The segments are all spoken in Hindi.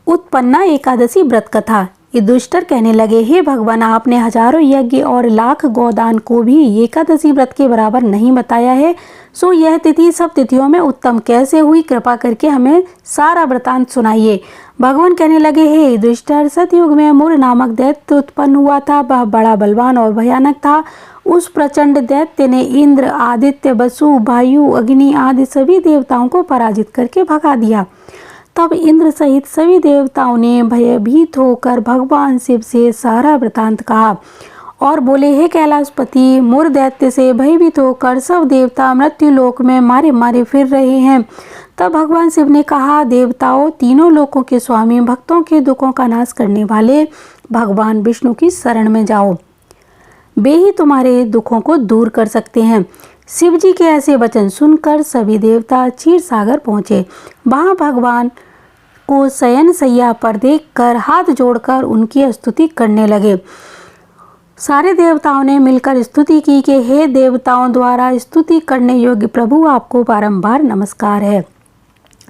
उत्पन्ना एकादशी व्रत कथा। युधिष्ठिर कहने लगे, हे भगवान, आपने हजारों यज्ञ और लाख गोदान को भी एकादशी व्रत के बराबर नहीं बताया है, सो यह तिथि सब तिथियों में उत्तम कैसे हुई? कृपा करके हमें सारा वृतांत सुनाइए। भगवान कहने लगे, हे युधिष्ठिर, सतयुग में मुर नामक दैत्य उत्पन्न हुआ था। वह बड़ा बलवान और भयानक था। उस प्रचंड दैत्य ने इंद्र, आदित्य, वसु, वायु, अग्नि आदि सभी देवताओं को पराजित करके भगा दिया। तब इंद्र सहित सभी देवताओं ने भयभीत होकर भगवान शिव से सारा वृतांत कहा और बोले, हे कैलाशपति, मुर दैत्य से भयभीत होकर सब देवता मृत्यु लोक में मारे मारे फिर रहे हैं। तब भगवान शिव ने कहा, देवताओं, तीनों लोकों के स्वामी, भक्तों के दुखों का नाश करने वाले भगवान विष्णु की शरण में जाओ, वे ही तुम्हारे दुखों को दूर कर सकते हैं। शिव जी के ऐसे वचन सुनकर सभी देवता क्षीर सागर पहुँचे। वहाँ भगवान को शयन शैया पर देखकर हाथ जोड़कर उनकी स्तुति करने लगे। सारे देवताओं ने मिलकर स्तुति की कि हे देवताओं द्वारा स्तुति करने योग्य प्रभु, आपको बारंबार नमस्कार है।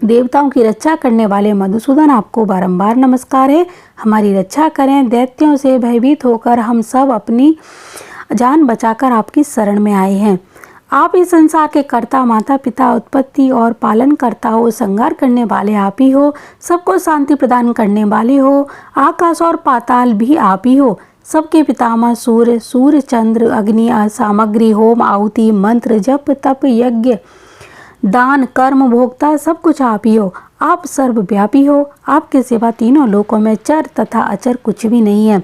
देवताओं की रक्षा करने वाले मधुसूदन, आपको बारंबार नमस्कार है। हमारी रक्षा करें। दैत्यों से भयभीत होकर हम सब अपनी जान बचाकर आपकी शरण में आए हैं। आप इस संसार के कर्ता, माता पिता, उत्पत्ति और पालन करता हो, संहार करने वाले आप ही हो, सबको शांति प्रदान करने वाले हो। आकाश और पाताल भी आप ही हो। सबके पितामह सूर्य, चंद्र, अग्नि, सामग्री, होम, आहुति, मंत्र, जप, तप, यज्ञ, दान, कर्म, भोक्ता, सब कुछ आप ही हो। आप सर्वव्यापी हो। आपके सिवा तीनों लोकों में चर तथा अचर कुछ भी नहीं है।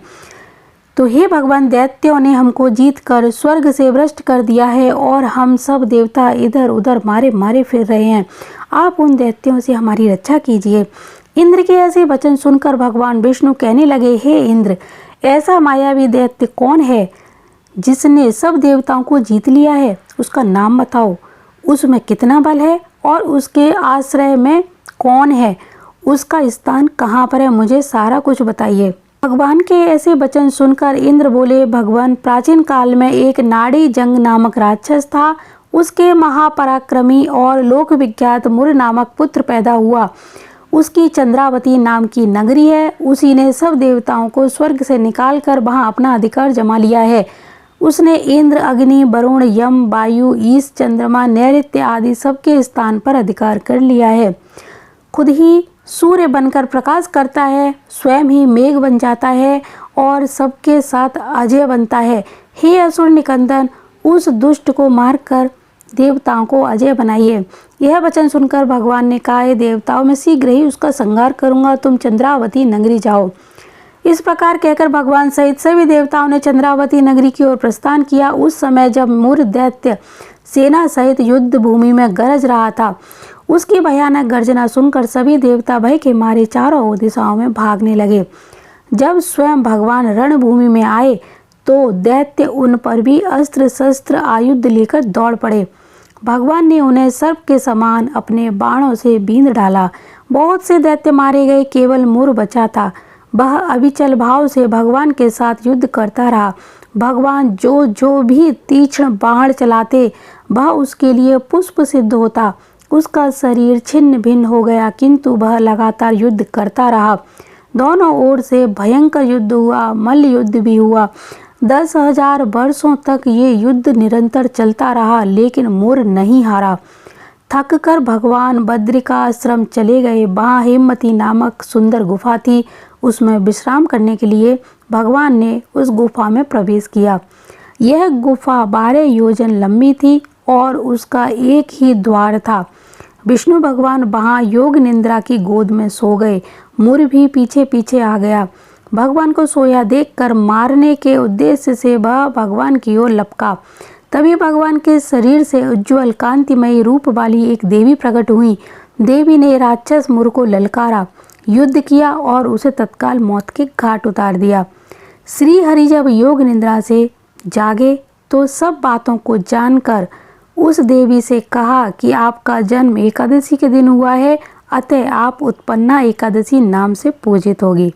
तो हे भगवान, दैत्यों ने हमको जीत कर स्वर्ग से भ्रष्ट कर दिया है और हम सब देवता इधर उधर मारे मारे फिर रहे हैं। आप उन दैत्यों से हमारी रक्षा कीजिए। इंद्र के ऐसे वचन सुनकर भगवान विष्णु कहने लगे, हे इंद्र, ऐसा मायावी दैत्य कौन है जिसने सब देवताओं को जीत लिया है? उसका नाम बताओ। उसमें कितना बल है और उसके आश्रय में कौन है? उसका स्थान कहाँ पर है? मुझे सारा कुछ बताइए। भगवान के ऐसे वचन सुनकर इंद्र बोले, भगवान, प्राचीन काल में एक नाड़ी जंग नामक राक्षस था। उसके महापराक्रमी और लोक विख्यात मुर नामक पुत्र पैदा हुआ। उसकी चंद्रावती नाम की नगरी है। उसी ने सब देवताओं को स्वर्ग से निकालकर वहां अपना अधिकार जमा लिया है। उसने इंद्र, अग्नि, वरुण, यम, वायु, ईश, चंद्रमा, नैऋत्य आदि सबके स्थान पर अधिकार कर लिया है। खुद ही सूर्य बनकर प्रकाश करता है, स्वयं ही मेघ बन जाता है और सबके साथ अजय बनता है। हे असुर निकंदन, उस दुष्ट को मारकर देवताओं को अजय बनाइए। यह वचन सुनकर भगवान ने कहा, हे देवताओं, मैं शीघ्र ही उसका संहार करूंगा। तुम चंद्रावती नगरी जाओ। इस प्रकार कहकर भगवान सहित सभी देवताओं ने चंद्रावती नगरी की ओर प्रस्थान किया। उस समय जब मुर दैत्य सेना सहित युद्ध भूमि में गरज रहा था, उसकी भयानक गर्जना सुनकर सभी देवता भय के मारे चारों दिशाओं में भागने लगे। जब स्वयं भगवान रणभूमि में आए तो दैत्य उन पर भी अस्त्र शस्त्र आयुध लेकर दौड़ पड़े। भगवान ने उन्हें सर्प के समान अपने बाणों से बींध डाला। बहुत से दैत्य मारे गए, केवल मुर बचा था। वह अविचल भाव से भगवान के साथ युद्ध करता रहा। भगवान जो भी तीक्ष्ण बाण चलाते, वह उसके लिए पुष्प सिद्ध होता। उसका शरीर छिन्न भिन्न हो गया, किंतु वह लगातार युद्ध करता रहा। दोनों ओर से भयंकर युद्ध हुआ, मल्ल युद्ध भी हुआ। 10,000 वर्षों तक ये युद्ध निरंतर चलता रहा, लेकिन मुर नहीं हारा। थक कर भगवान बद्रिकाश्रम चले गए। वहाँ हेमवती नामक सुंदर गुफा थी। उसमें विश्राम करने के लिए भगवान ने उस गुफा में प्रवेश किया। यह गुफा 12 योजन लंबी थी और उसका एक ही द्वार था। विष्णु भगवान वहाँ योग निद्रा की गोद में सो गए। मुर भी पीछे पीछे आ गया। भगवान को सोया देखकर मारने के उद्देश्य से वह भगवान की ओर लपका। तभी भगवान के शरीर से उज्ज्वल कांतिमयी रूप वाली एक देवी प्रकट हुई। देवी ने राक्षस मुर को ललकारा, युद्ध किया और उसे तत्काल मौत के घाट उतार दिया। श्री हरि जब योग निद्रा से जागे तो सब बातों को जानकर उस देवी से कहा कि आपका जन्म एकादशी के दिन हुआ है, अतः आप उत्पन्ना एकादशी नाम से पूजित होगी।